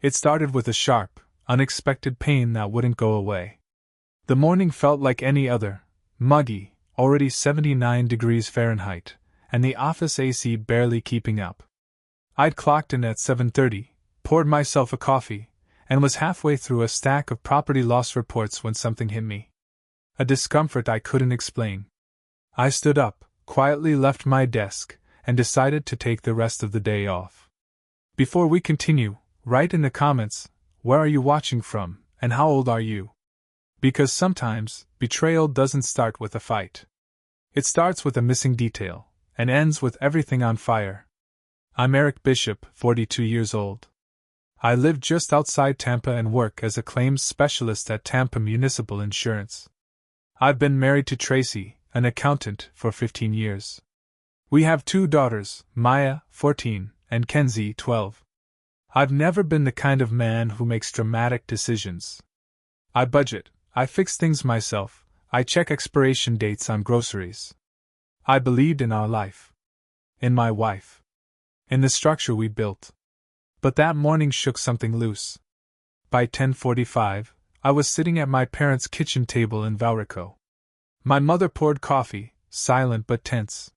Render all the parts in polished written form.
It started with a sharp, unexpected pain that wouldn't go away. The morning felt like any other, muggy, already 79 degrees Fahrenheit, and the office AC barely keeping up. I'd clocked in at 7:30, poured myself a coffee, and was halfway through a stack of property loss reports when something hit me. A discomfort I couldn't explain. I stood up, quietly left my desk, and decided to take the rest of the day off. Before we continue, write in the comments, where are you watching from, and how old are you? Because sometimes, betrayal doesn't start with a fight. It starts with a missing detail, and ends with everything on fire. I'm Eric Bishop, 42 years old. I live just outside Tampa and work as a claims specialist at Tampa Municipal Insurance. I've been married to Tracy, an accountant, for 15 years. We have 2 daughters, Maya, 14, and Kenzie, 12. I've never been the kind of man who makes dramatic decisions. I budget, I fix things myself, I check expiration dates on groceries. I believed in our life. In my wife. In the structure we built. But that morning shook something loose. By 10:45, I was sitting at my parents' kitchen table in Valrico. My mother poured coffee, silent but tense.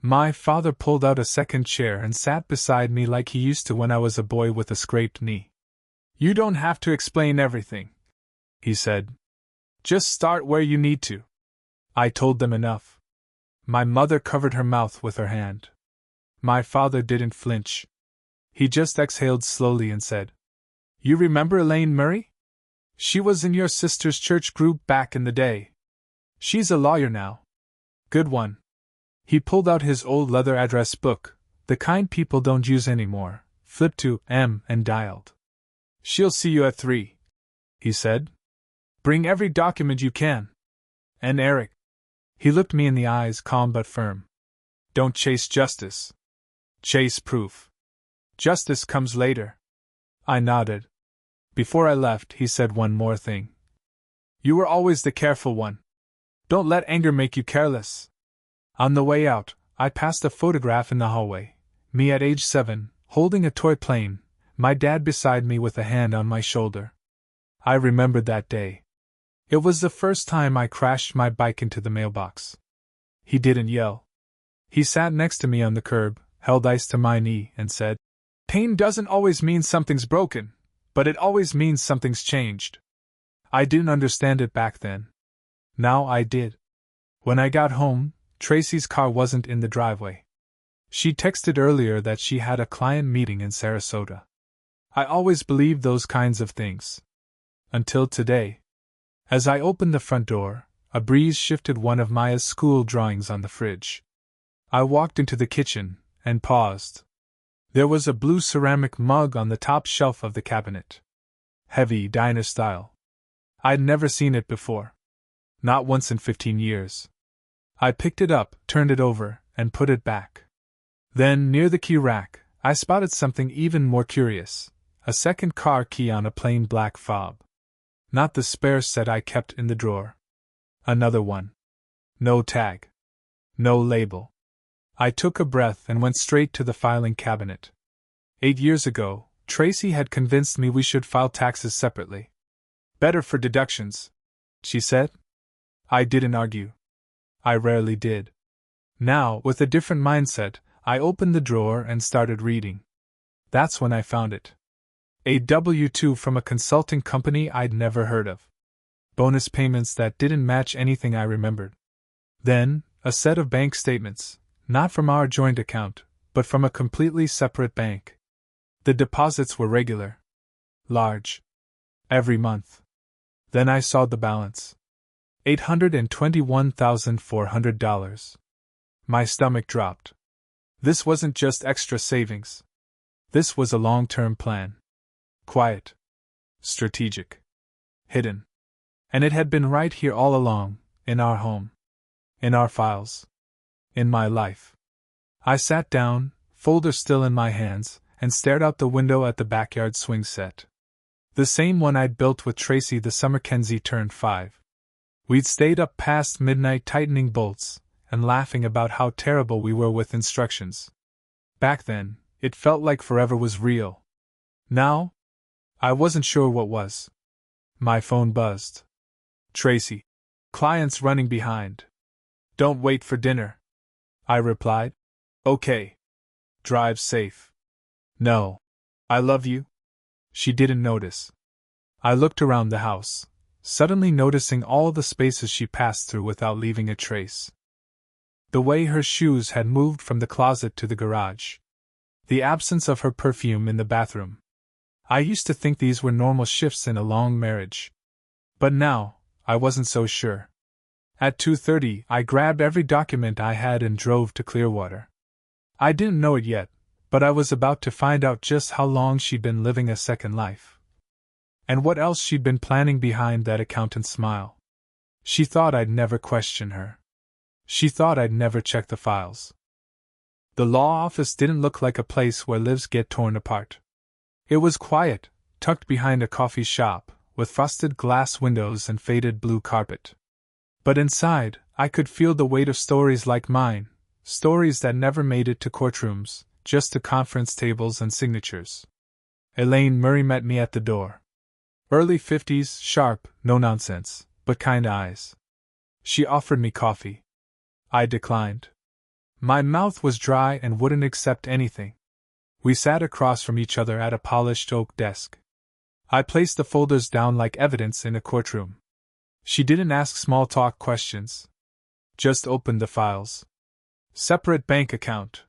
My father pulled out a second chair and sat beside me like he used to when I was a boy with a scraped knee. "You don't have to explain everything," he said. "Just start where you need to." I told them enough. My mother covered her mouth with her hand. My father didn't flinch. He just exhaled slowly and said, "You remember Elaine Murray? She was in your sister's church group back in the day. She's a lawyer now. Good one." He pulled out his old leather address book, the kind people don't use anymore, flipped to M and dialed. "She'll see you at 3, he said. "Bring every document you can. And Eric." He looked me in the eyes, calm but firm. "Don't chase justice. Chase proof. Justice comes later." I nodded. Before I left, he said one more thing. "You were always the careful one. Don't let anger make you careless." On the way out, I passed a photograph in the hallway. Me at age 7, holding a toy plane, my dad beside me with a hand on my shoulder. I remembered that day. It was the first time I crashed my bike into the mailbox. He didn't yell. He sat next to me on the curb, held ice to my knee, and said, "Pain doesn't always mean something's broken, but it always means something's changed." I didn't understand it back then. Now I did. When I got home, Tracy's car wasn't in the driveway. She texted earlier that she had a client meeting in Sarasota. I always believed those kinds of things. Until today. As I opened the front door, a breeze shifted one of Maya's school drawings on the fridge. I walked into the kitchen, and paused. There was a blue ceramic mug on the top shelf of the cabinet. Heavy, diner style. I'd never seen it before. Not once in 15 years. I picked it up, turned it over, and put it back. Then, near the key rack, I spotted something even more curious. A second car key on a plain black fob. Not the spare set I kept in the drawer. Another one. No tag. No label. I took a breath and went straight to the filing cabinet. 8 years ago, Tracy had convinced me we should file taxes separately. "Better for deductions," she said. I didn't argue. I rarely did. Now, with a different mindset, I opened the drawer and started reading. That's when I found it. A W-2 from a consulting company I'd never heard of. Bonus payments that didn't match anything I remembered. Then, a set of bank statements, not from our joint account, but from a completely separate bank. The deposits were regular. Large. Every month. Then I saw the balance. $821,400. My stomach dropped. This wasn't just extra savings. This was a long-term plan. Quiet. Strategic. Hidden. And it had been right here all along, in our home. In our files. In my life. I sat down, folder still in my hands, and stared out the window at the backyard swing set. The same one I'd built with Tracy the summer Kenzie turned 5. We'd stayed up past midnight tightening bolts, and laughing about how terrible we were with instructions. Back then, it felt like forever was real. Now, I wasn't sure what was. My phone buzzed. Tracy. Clients running behind. Don't wait for dinner. I replied. Okay. Drive safe. No. I love you. She didn't notice. I looked around the house, suddenly noticing all the spaces she passed through without leaving a trace. The way her shoes had moved from the closet to the garage. The absence of her perfume in the bathroom. I used to think these were normal shifts in a long marriage. But now, I wasn't so sure. At 2:30, I grabbed every document I had and drove to Clearwater. I didn't know it yet, but I was about to find out just how long she'd been living a second life. And what else she'd been planning behind that accountant's smile. She thought I'd never question her. She thought I'd never check the files. The law office didn't look like a place where lives get torn apart. It was quiet, tucked behind a coffee shop, with frosted glass windows and faded blue carpet. But inside, I could feel the weight of stories like mine, stories that never made it to courtrooms, just to conference tables and signatures. Elaine Murray met me at the door. Early 50s, sharp, no nonsense, but kind eyes. She offered me coffee. I declined. My mouth was dry and wouldn't accept anything. We sat across from each other at a polished oak desk. I placed the folders down like evidence in a courtroom. She didn't ask small talk questions. Just opened the files. Separate bank account.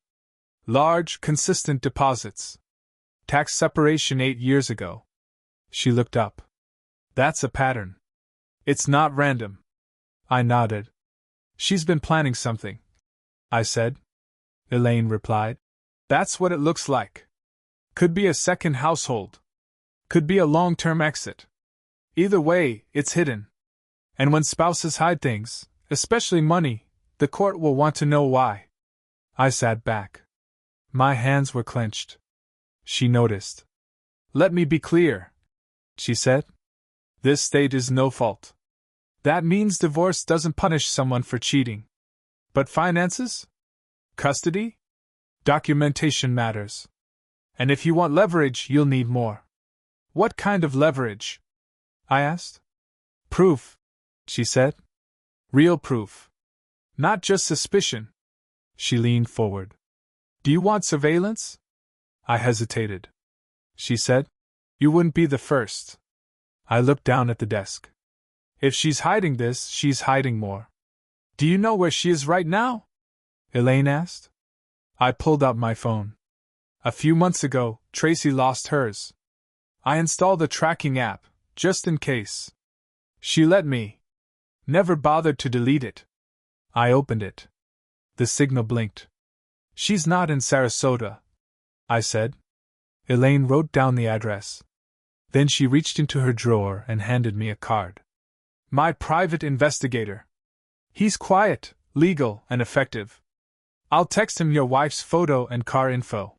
Large, consistent deposits. Tax separation 8 years ago. She looked up. That's a pattern. It's not random. I nodded. She's been planning something, I said. Elaine replied. That's what it looks like. Could be a second household. Could be a long-term exit. Either way, it's hidden. And when spouses hide things, especially money, the court will want to know why. I sat back. My hands were clenched. She noticed. Let me be clear, she said. This state is no fault. That means divorce doesn't punish someone for cheating. But finances? Custody? Documentation matters. And if you want leverage, you'll need more. What kind of leverage? I asked. Proof, she said. Real proof. Not just suspicion. She leaned forward. Do you want surveillance? I hesitated. She said. You wouldn't be the first. I looked down at the desk. If she's hiding this, she's hiding more. Do you know where she is right now? Elaine asked. I pulled out my phone. A few months ago, Tracy lost hers. I installed a tracking app, just in case. She let me. Never bothered to delete it. I opened it. The signal blinked. She's not in Sarasota, I said. Elaine wrote down the address. Then she reached into her drawer and handed me a card. My private investigator. He's quiet, legal, and effective. I'll text him your wife's photo and car info.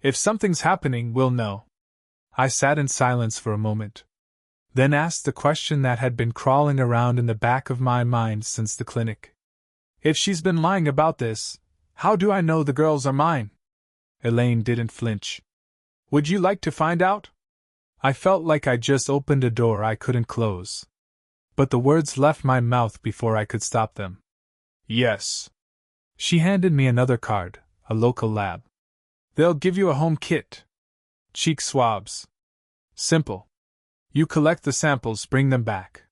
If something's happening, we'll know. I sat in silence for a moment. Then asked the question that had been crawling around in the back of my mind since the clinic. If she's been lying about this, how do I know the girls are mine? Elaine didn't flinch. Would you like to find out? I felt like I'd just opened a door I couldn't close. But the words left my mouth before I could stop them. Yes. She handed me another card, a local lab. They'll give you a home kit. Cheek swabs. Simple. You collect the samples, bring them back.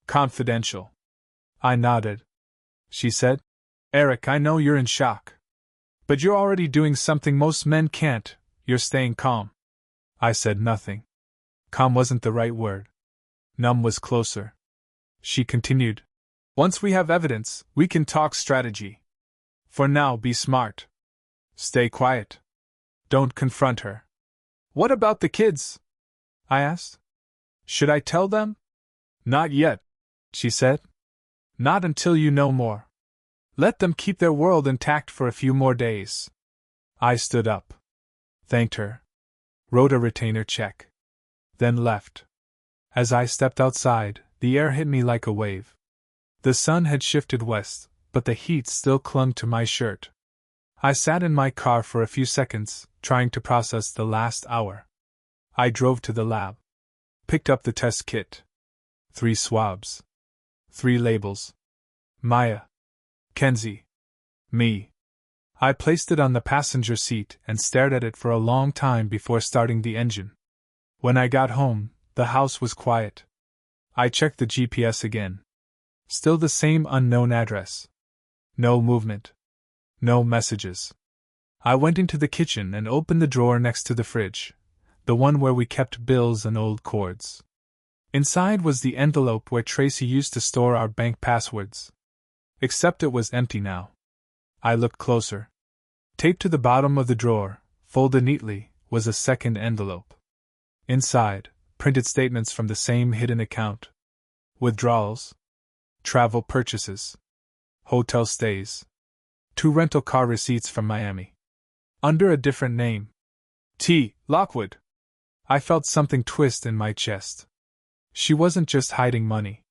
Confidential. I nodded. She said, Eric, I know you're in shock. But you're already doing something most men can't, you're staying calm. I said nothing. Calm wasn't the right word. Numb was closer. She continued. Once we have evidence, we can talk strategy. For now, be smart. Stay quiet. Don't confront her. What about the kids? I asked. Should I tell them? Not yet, she said. Not until you know more. Let them keep their world intact for a few more days. I stood up. Thanked her. Wrote a retainer check. Then left. As I stepped outside, the air hit me like a wave. The sun had shifted west, but the heat still clung to my shirt. I sat in my car for a few seconds, trying to process the last hour. I drove to the lab. Picked up the test kit. 3 swabs. 3 labels. Maya. Kenzie. Me. I placed it on the passenger seat and stared at it for a long time before starting the engine. When I got home, the house was quiet. I checked the GPS again. Still the same unknown address. No movement. No messages. I went into the kitchen and opened the drawer next to the fridge, the one where we kept bills and old cords. Inside was the envelope where Tracy used to store our bank passwords. Except it was empty now. I looked closer. Taped to the bottom of the drawer, folded neatly, was a second envelope. Inside, printed statements from the same hidden account. Withdrawals. Travel purchases. Hotel stays. 2 rental car receipts from Miami. Under a different name. T. Lockwood. I felt something twist in my chest. She wasn't just hiding money.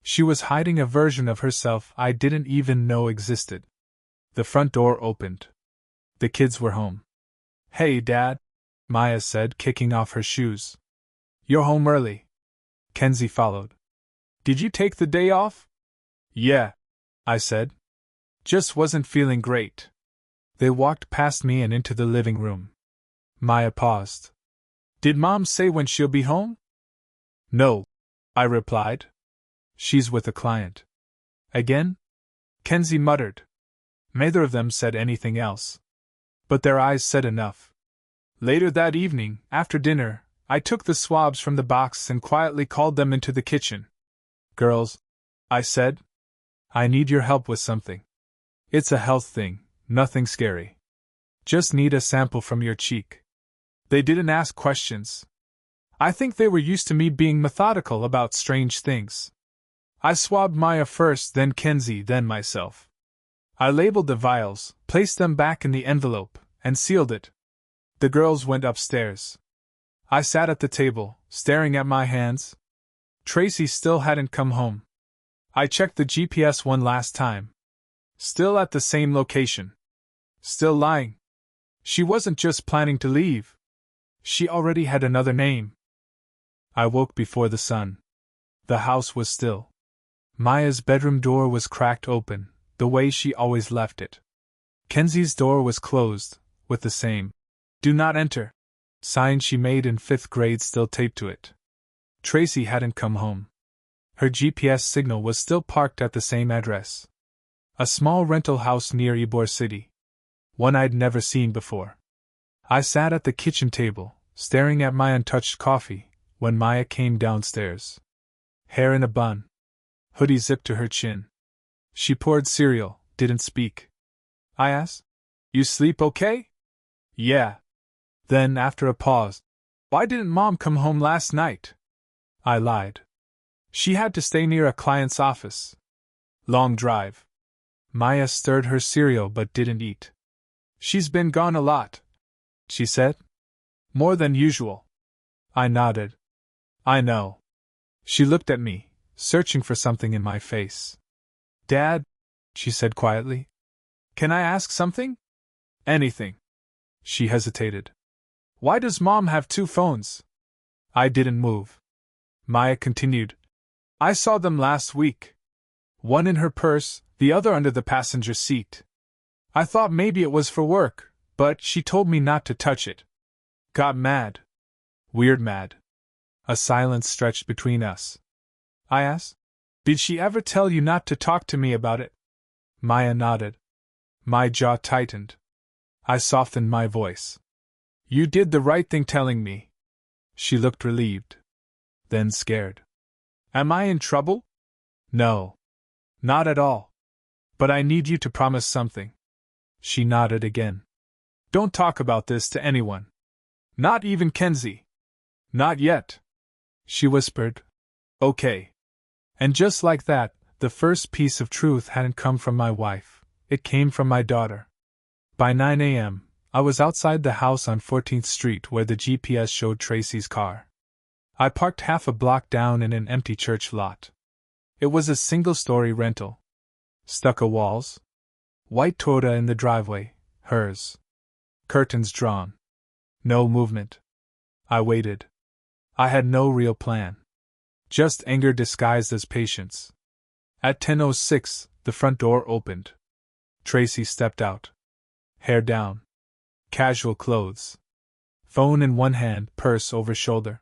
She was hiding a version of herself I didn't even know existed. The front door opened. The kids were home. "Hey, Dad," Maya said, kicking off her shoes. "You're home early." Kenzie followed. "Did you take the day off?" "Yeah," I said. "Just wasn't feeling great." They walked past me and into the living room. Maya paused. "Did Mom say when she'll be home?" "No," I replied. "She's with a client." "Again?" Kenzie muttered. Neither of them said anything else. But their eyes said enough. Later that evening, after dinner, I took the swabs from the box and quietly called them into the kitchen. "Girls," I said, "I need your help with something. It's a health thing, nothing scary. Just need a sample from your cheek." They didn't ask questions. I think they were used to me being methodical about strange things. I swabbed Maya first, then Kenzie, then myself. I labeled the vials, placed them back in the envelope, and sealed it. The girls went upstairs. I sat at the table, staring at my hands. Tracy still hadn't come home. I checked the GPS one last time. Still at the same location. Still lying. She wasn't just planning to leave. She already had another name. I woke before the sun. The house was still. Maya's bedroom door was cracked open, the way she always left it. Kenzie's door was closed, with the same "Do not enter" sign she made in 5th grade still taped to it. Tracy hadn't come home. Her GPS signal was still parked at the same address. A small rental house near Ybor City. One I'd never seen before. I sat at the kitchen table, staring at my untouched coffee, when Maya came downstairs. Hair in a bun. Hoodie zipped to her chin. She poured cereal, didn't speak. I asked, "You sleep okay?" "Yeah." Then, after a pause, "Why didn't Mom come home last night?" I lied. "She had to stay near a client's office. Long drive." Maya stirred her cereal but didn't eat. "She's been gone a lot," she said. "More than usual." I nodded. "I know." She looked at me, searching for something in my face. "Dad," she said quietly, "can I ask something?" "Anything." She hesitated. "Why does Mom have 2 phones?" I didn't move. Maya continued. "I saw them last week. One in her purse, the other under the passenger seat. I thought maybe it was for work, but she told me not to touch it. Got mad. Weird mad." A silence stretched between us. I asked, "Did she ever tell you not to talk to me about it?" Maya nodded. My jaw tightened. I softened my voice. "You did the right thing telling me." She looked relieved. Then scared. "Am I in trouble?" "No. Not at all. But I need you to promise something." She nodded again. "Don't talk about this to anyone. Not even Kenzie." "Not yet," she whispered. "Okay." And just like that, the first piece of truth hadn't come from my wife, it came from my daughter. By 9 a.m., I was outside the house on 14th Street where the GPS showed Tracy's car. I parked half a block down in an empty church lot. It was a single-story rental. Stucco walls. White Toyota in the driveway, hers. Curtains drawn. No movement. I waited. I had no real plan. Just anger disguised as patience. At 10:06, the front door opened. Tracy stepped out. Hair down. Casual clothes. Phone in one hand, purse over shoulder.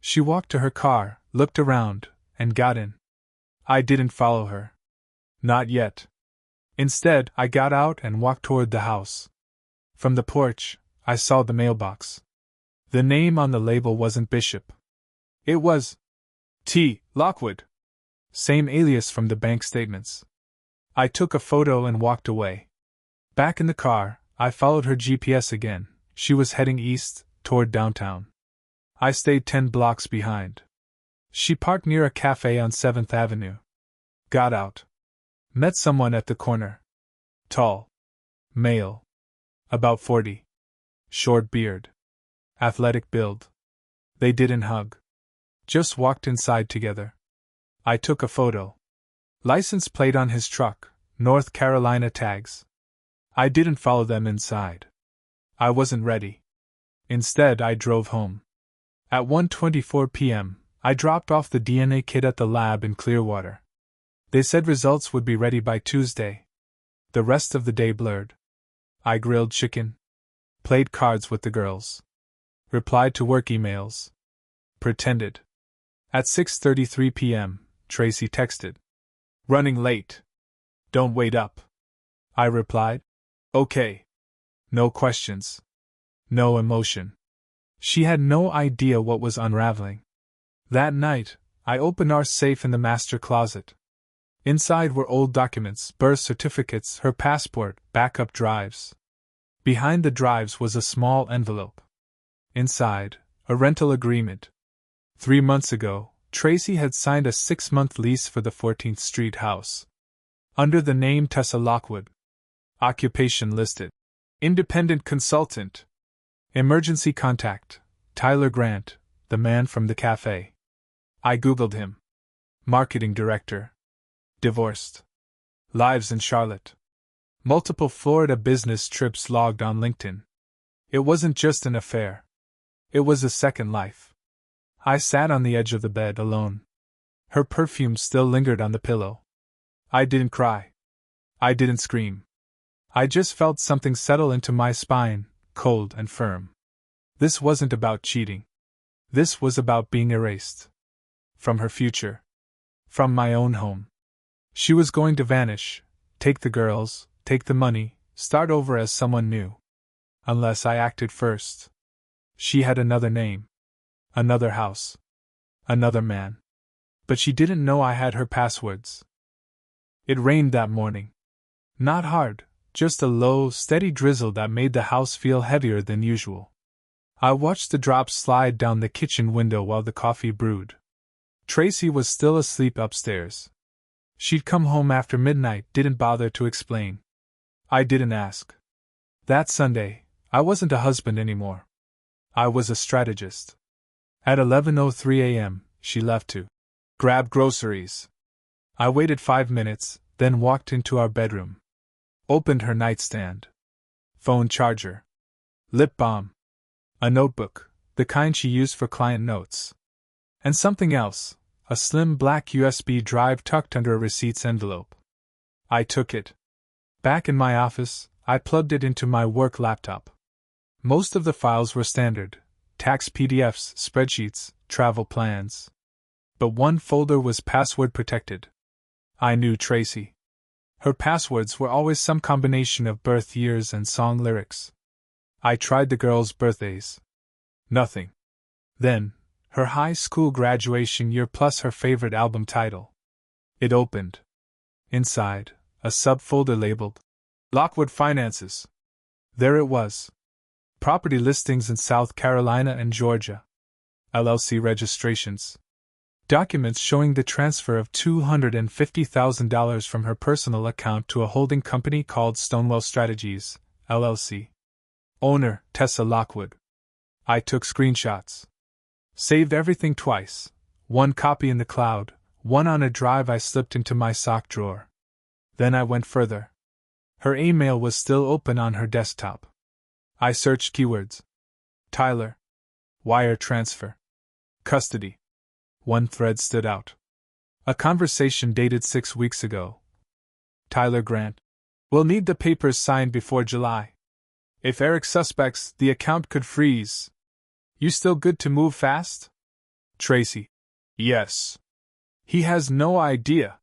She walked to her car, looked around, and got in. I didn't follow her. Not yet. Instead, I got out and walked toward the house. From the porch, I saw the mailbox. The name on the label wasn't Bishop. It was T. Lockwood. Same alias from the bank statements. I took a photo and walked away. Back in the car, I followed her GPS again. She was heading east, toward downtown. I stayed 10 blocks behind. She parked near a cafe on 7th Avenue. Got out. Met someone at the corner. Tall. Male. About 40. Short beard. Athletic build. They didn't hug. Just walked inside together. I took a photo. License plate on his truck, North Carolina tags. I didn't follow them inside. I wasn't ready. Instead, I drove home. At 1:24 p.m., I dropped off the DNA kit at the lab in Clearwater. They said results would be ready by Tuesday. The rest of the day blurred. I grilled chicken. Played cards with the girls. Replied to work emails. Pretended. At 6:33 p.m., Tracy texted. Running late. Don't wait up. I replied. Okay. No questions. No emotion. She had no idea what was unraveling. That night, I opened our safe in the master closet. Inside were old documents, birth certificates, her passport, backup drives. Behind the drives was a small envelope. Inside, a rental agreement. 3 months ago, Tracy had signed a 6-month lease for the 14th Street house. Under the name Tessa Lockwood. Occupation listed. Independent consultant. Emergency contact. Tyler Grant, the man from the cafe. I googled him. Marketing director. Divorced. Lives in Charlotte. Multiple Florida business trips logged on LinkedIn. It wasn't just an affair. It was a second life. I sat on the edge of the bed alone. Her perfume still lingered on the pillow. I didn't cry. I didn't scream. I just felt something settle into my spine, cold and firm. This wasn't about cheating. This was about being erased. From her future. From my own home. She was going to vanish, take the girls, take the money, start over as someone new. Unless I acted first. She had another name. Another house. Another man. But she didn't know I had her passwords. It rained that morning. Not hard, just a low, steady drizzle that made the house feel heavier than usual. I watched the drops slide down the kitchen window while the coffee brewed. Tracy was still asleep upstairs. She'd come home after midnight, didn't bother to explain. I didn't ask. That Sunday, I wasn't a husband anymore. I was a strategist. At 11:03 a.m., she left to grab groceries. I waited 5 minutes, then walked into our bedroom. Opened her nightstand. Phone charger. Lip balm. A notebook, the kind she used for client notes. And something else, a slim black USB drive tucked under a receipts envelope. I took it. Back in my office, I plugged it into my work laptop. Most of the files were standard. Tax PDFs, spreadsheets, travel plans. But one folder was password protected. I knew Tracy. Her passwords were always some combination of birth years and song lyrics. I tried the girls' birthdays. Nothing. Then, her high school graduation year plus her favorite album title. It opened. Inside, a subfolder labeled Lockwood Finances. There it was. Property listings in South Carolina and Georgia. LLC registrations. Documents showing the transfer of $250,000 from her personal account to a holding company called Stonewall Strategies, LLC. Owner, Tessa Lockwood. I took screenshots. Saved everything twice. One copy in the cloud, one on a drive I slipped into my sock drawer. Then I went further. Her email was still open on her desktop. I searched keywords. Tyler. Wire transfer. Custody. One thread stood out. A conversation dated 6 weeks ago. Tyler Grant. We'll need the papers signed before July. If Eric suspects, the account could freeze. You still good to move fast? Tracy. Yes. He has no idea.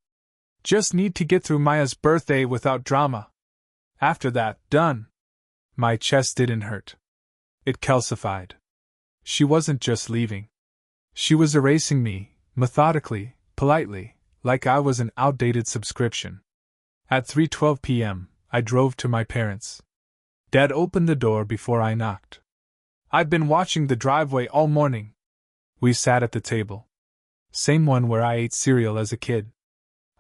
Just need to get through Maya's birthday without drama. After that, done. My chest didn't hurt. It calcified. She wasn't just leaving. She was erasing me, methodically, politely, like I was an outdated subscription. At 3:12 p.m., I drove to my parents'. Dad opened the door before I knocked. I'd been watching the driveway all morning. We sat at the table. Same one where I ate cereal as a kid.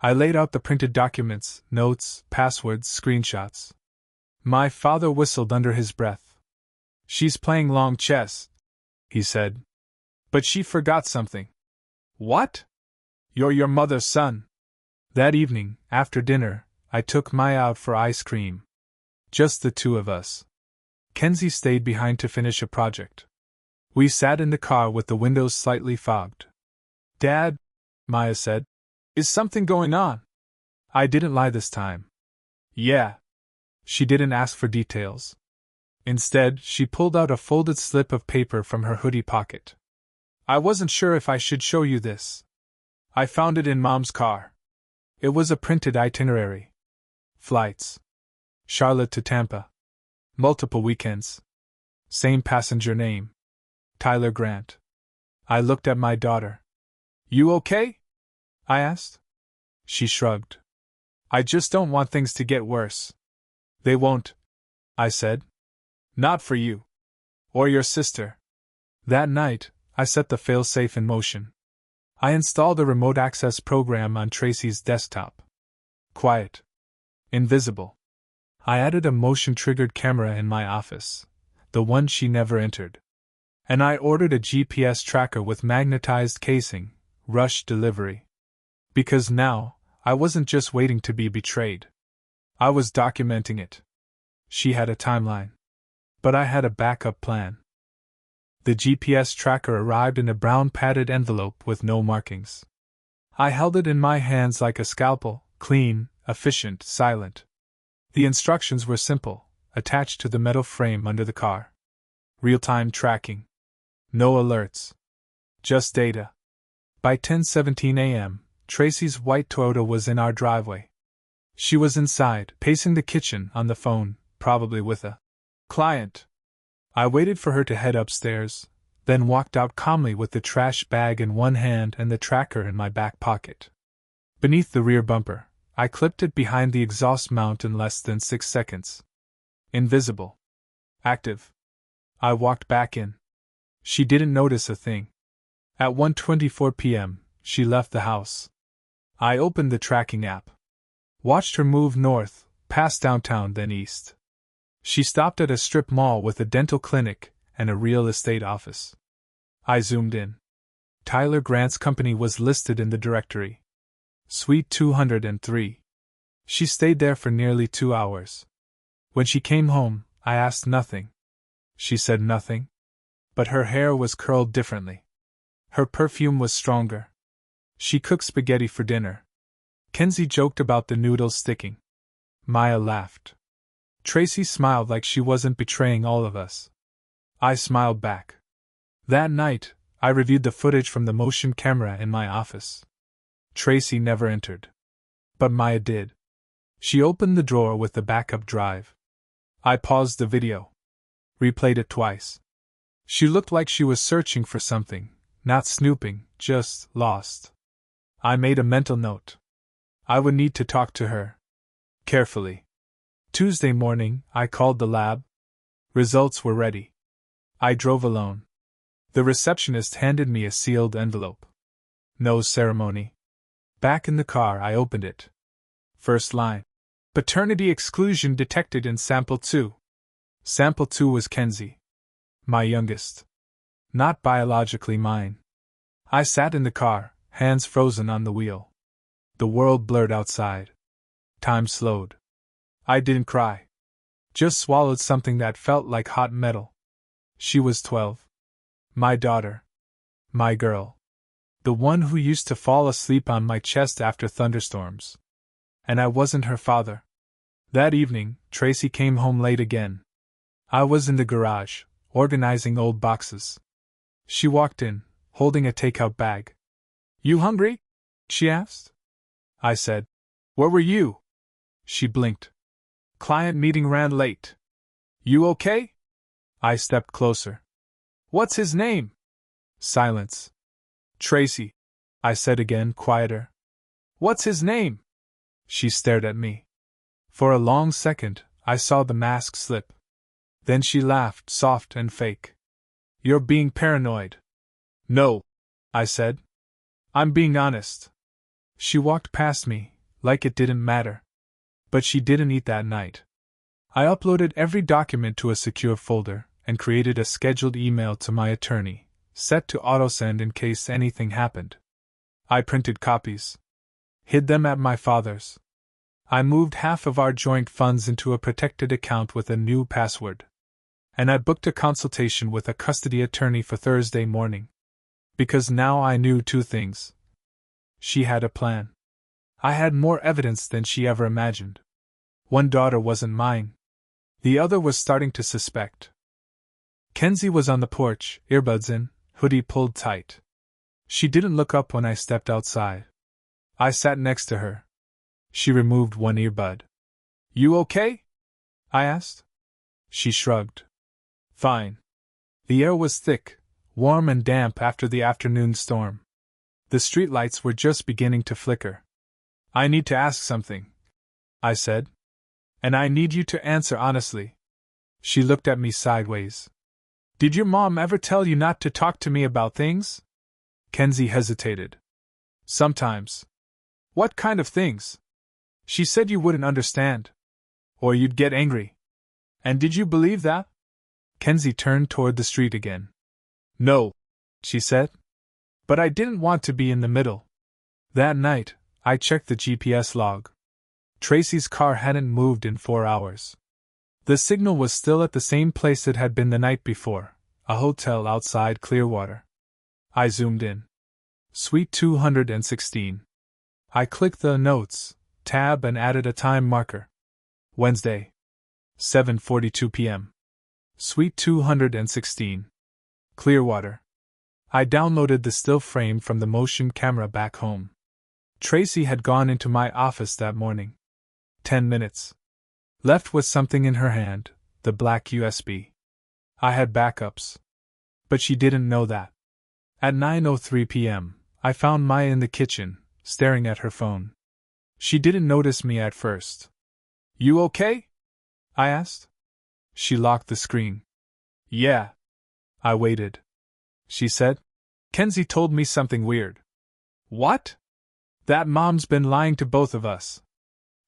I laid out the printed documents, notes, passwords, screenshots. My father whistled under his breath. She's playing long chess, he said. But she forgot something. What? You're your mother's son. That evening, after dinner, I took Maya out for ice cream. Just the two of us. Kenzie stayed behind to finish a project. We sat in the car with the windows slightly fogged. Dad, Maya said, is something going on? I didn't lie this time. Yeah. She didn't ask for details. Instead, she pulled out a folded slip of paper from her hoodie pocket. I wasn't sure if I should show you this. I found it in Mom's car. It was a printed itinerary. Flights. Charlotte to Tampa. Multiple weekends. Same passenger name. Tyler Grant. I looked at my daughter. You okay? I asked. She shrugged. I just don't want things to get worse. They won't, I said. Not for you. Or your sister. That night, I set the failsafe in motion. I installed a remote access program on Tracy's desktop. Quiet. Invisible. I added a motion-triggered camera in my office, the one she never entered. And I ordered a GPS tracker with magnetized casing, rush delivery. Because now, I wasn't just waiting to be betrayed. I was documenting it. She had a timeline. But I had a backup plan. The GPS tracker arrived in a brown padded envelope with no markings. I held it in my hands like a scalpel, clean, efficient, silent. The instructions were simple, attached to the metal frame under the car. Real-time tracking. No alerts. Just data. By 10:17 a.m., Tracy's white Toyota was in our driveway. She was inside, pacing the kitchen on the phone, probably with a client. I waited for her to head upstairs, then walked out calmly with the trash bag in one hand and the tracker in my back pocket. Beneath the rear bumper, I clipped it behind the exhaust mount in less than 6 seconds. Invisible. Active. I walked back in. She didn't notice a thing. At 1:24 p.m., she left the house. I opened the tracking app. Watched her move north, past downtown, then east. She stopped at a strip mall with a dental clinic and a real estate office. I zoomed in. Tyler Grant's company was listed in the directory. Suite 203. She stayed there for nearly 2 hours. When she came home, I asked nothing. She said nothing. But her hair was curled differently. Her perfume was stronger. She cooked spaghetti for dinner. Kenzie joked about the noodles sticking. Maya laughed. Tracy smiled like she wasn't betraying all of us. I smiled back. That night, I reviewed the footage from the motion camera in my office. Tracy never entered. But Maya did. She opened the drawer with the backup drive. I paused the video. Replayed it twice. She looked like she was searching for something, not snooping, just lost. I made a mental note. I would need to talk to her. Carefully. Tuesday morning, I called the lab. Results were ready. I drove alone. The receptionist handed me a sealed envelope. No ceremony. Back in the car, I opened it. First line. Paternity exclusion detected in sample 2. Sample 2 was Kenzie. My youngest. Not biologically mine. I sat in the car, hands frozen on the wheel. The world blurred outside. Time slowed. I didn't cry. Just swallowed something that felt like hot metal. She was 12. My daughter. My girl. The one who used to fall asleep on my chest after thunderstorms. And I wasn't her father. That evening, Tracy came home late again. I was in the garage, organizing old boxes. She walked in, holding a takeout bag. You hungry? She asked. I said, Where were you? She blinked. Client meeting ran late. You okay? I stepped closer. What's his name? Silence. Tracy, I said again, quieter. What's his name? She stared at me. For a long second, I saw the mask slip. Then she laughed, soft and fake. You're being paranoid. No, I said. I'm being honest. She walked past me, like it didn't matter. But she didn't eat that night. I uploaded every document to a secure folder and created a scheduled email to my attorney, set to autosend in case anything happened. I printed copies. Hid them at my father's. I moved half of our joint funds into a protected account with a new password. And I booked a consultation with a custody attorney for Thursday morning. Because now I knew two things. She had a plan. I had more evidence than she ever imagined. One daughter wasn't mine. The other was starting to suspect. Kenzie was on the porch, earbuds in, hoodie pulled tight. She didn't look up when I stepped outside. I sat next to her. She removed one earbud. You okay? I asked. She shrugged. Fine. The air was thick, warm and damp after the afternoon storm. The streetlights were just beginning to flicker. I need to ask something, I said. And I need you to answer honestly. She looked at me sideways. Did your mom ever tell you not to talk to me about things? Kenzie hesitated. Sometimes. What kind of things? She said you wouldn't understand. Or you'd get angry. And did you believe that? Kenzie turned toward the street again. No, she said. But I didn't want to be in the middle. That night, I checked the GPS log. Tracy's car hadn't moved in 4 hours. The signal was still at the same place it had been the night before, a hotel outside Clearwater. I zoomed in. Suite 216. I clicked the Notes tab and added a time marker. Wednesday. 7:42 p.m. Suite 216. Clearwater. I downloaded the still frame from the motion camera back home. Tracy had gone into my office that morning. 10 minutes. Left with something in her hand, the black USB. I had backups. But she didn't know that. At 9:03 p.m., I found Maya in the kitchen, staring at her phone. She didn't notice me at first. You okay? I asked. She locked the screen. Yeah. I waited. She said, Kenzie told me something weird. What? That mom's been lying to both of us.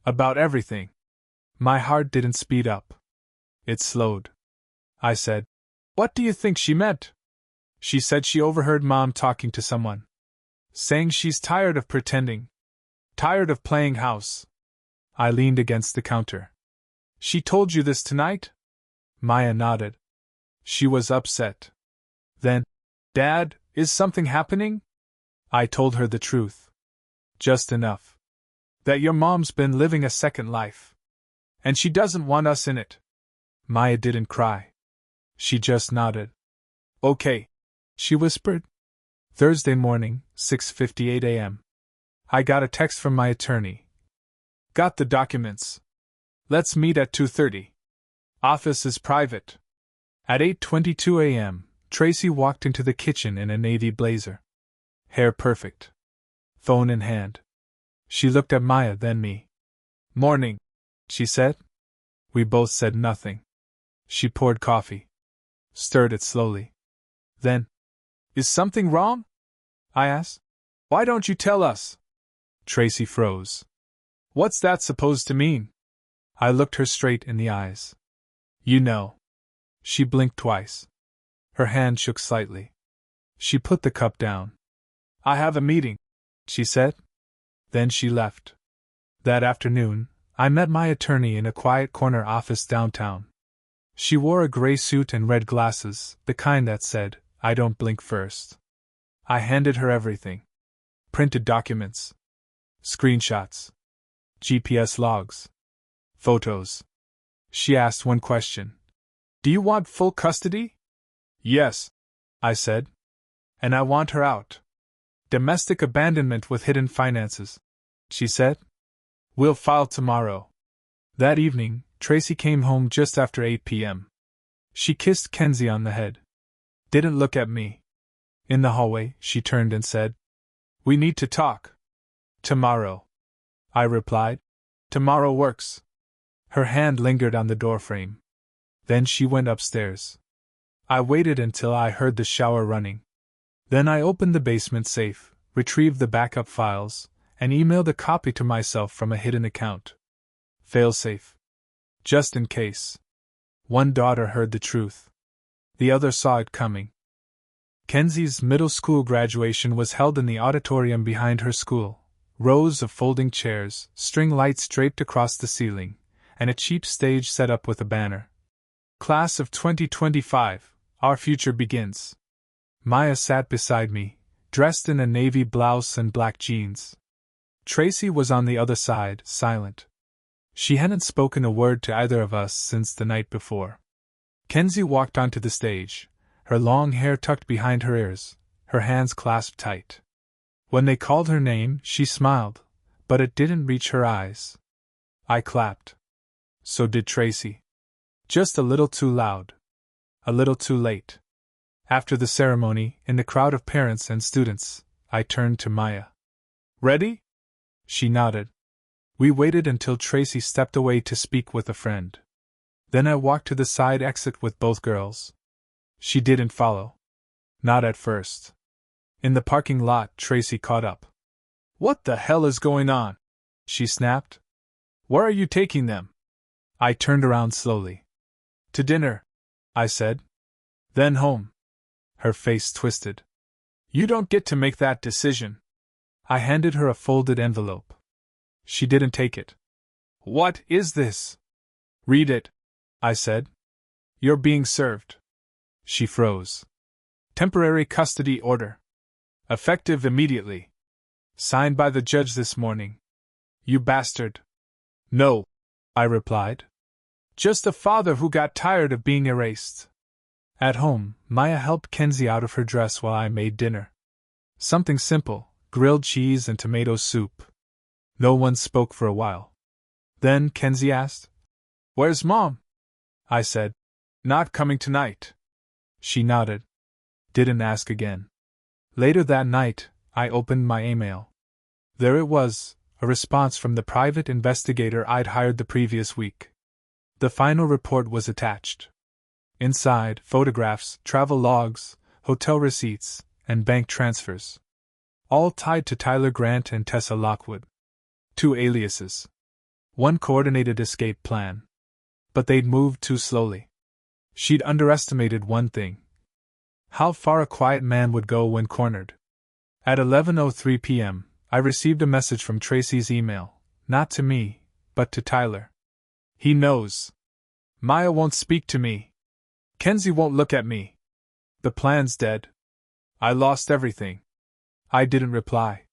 About everything. My heart didn't speed up. It slowed. I said, What do you think she meant? She said she overheard Mom talking to someone. Saying she's tired of pretending. Tired of playing house. I leaned against the counter. She told you this tonight? Maya nodded. She was upset. Then, Dad, is something happening? I told her the truth. Just enough. That your mom's been living a second life. And she doesn't want us in it. Maya didn't cry. She just nodded. Okay, she whispered. Thursday morning, 6:58 a.m. I got a text from my attorney. Got the documents. Let's meet at 2:30. Office is private. At 8:22 a.m., Tracy walked into the kitchen in a navy blazer. Hair perfect. Phone in hand. She looked at Maya, then me. Morning, she said. We both said nothing. She poured coffee. Stirred it slowly. Then, is something wrong? I asked. Why don't you tell us? Tracy froze. What's that supposed to mean? I looked her straight in the eyes. You know. She blinked twice. Her hand shook slightly. She put the cup down. I have a meeting, she said. Then she left. That afternoon, I met my attorney in a quiet corner office downtown. She wore a gray suit and red glasses, the kind that said, I don't blink first. I handed her everything. Printed documents. Screenshots. GPS logs. Photos. She asked one question. Do you want full custody? Yes, I said. And I want her out. Domestic abandonment with hidden finances, she said. We'll file tomorrow. That evening, Tracy came home just after 8 p.m. She kissed Kenzie on the head. Didn't look at me. In the hallway, she turned and said, We need to talk. Tomorrow. I replied. Tomorrow works. Her hand lingered on the doorframe. Then she went upstairs. I waited until I heard the shower running. Then I opened the basement safe, retrieved the backup files, and emailed a copy to myself from a hidden account. Failsafe. Just in case. One daughter heard the truth. The other saw it coming. Kenzie's middle school graduation was held in the auditorium behind her school. Rows of folding chairs, string lights draped across the ceiling, and a cheap stage set up with a banner. Class of 2025, our future begins. Maya sat beside me, dressed in a navy blouse and black jeans. Tracy was on the other side, silent. She hadn't spoken a word to either of us since the night before. Kenzie walked onto the stage, her long hair tucked behind her ears, her hands clasped tight. When they called her name, she smiled, but it didn't reach her eyes. I clapped. So did Tracy. Just a little too loud. A little too late. After the ceremony, in the crowd of parents and students, I turned to Maya. Ready? She nodded. We waited until Tracy stepped away to speak with a friend. Then I walked to the side exit with both girls. She didn't follow. Not at first. In the parking lot, Tracy caught up. What the hell is going on? She snapped. Where are you taking them? I turned around slowly. To dinner, I said. Then home. Her face twisted. You don't get to make that decision. I handed her a folded envelope. She didn't take it. What is this? Read it, I said. You're being served. She froze. Temporary custody order. Effective immediately. Signed by the judge this morning. You bastard. No, I replied. Just a father who got tired of being erased. At home, Maya helped Kenzie out of her dress while I made dinner. Something simple, grilled cheese and tomato soup. No one spoke for a while. Then Kenzie asked, Where's Mom? I said, Not coming tonight. She nodded. Didn't ask again. Later that night, I opened my email. There it was, a response from the private investigator I'd hired the previous week. The final report was attached. Inside, photographs, travel logs, hotel receipts, and bank transfers. All tied to Tyler Grant and Tessa Lockwood. 2 aliases. 1 coordinated escape plan. But they'd moved too slowly. She'd underestimated one thing. How far a quiet man would go when cornered. At 11:03 p.m., I received a message from Tracy's email, not to me, but to Tyler. He knows. Maya won't speak to me. Kenzie won't look at me. The plan's dead. I lost everything. I didn't reply.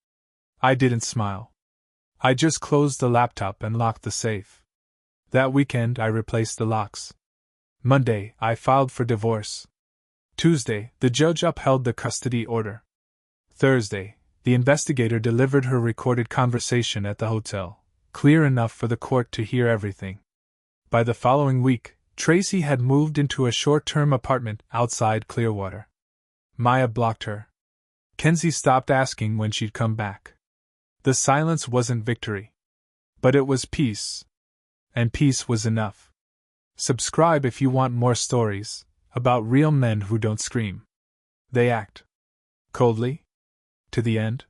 I didn't smile. I just closed the laptop and locked the safe. That weekend, I replaced the locks. Monday, I filed for divorce. Tuesday, the judge upheld the custody order. Thursday, the investigator delivered her recorded conversation at the hotel, clear enough for the court to hear everything. By the following week, Tracy had moved into a short-term apartment outside Clearwater. Maya blocked her. Kenzie stopped asking when she'd come back. The silence wasn't victory. But it was peace. And peace was enough. Subscribe if you want more stories about real men who don't scream. They act. Coldly. To the end.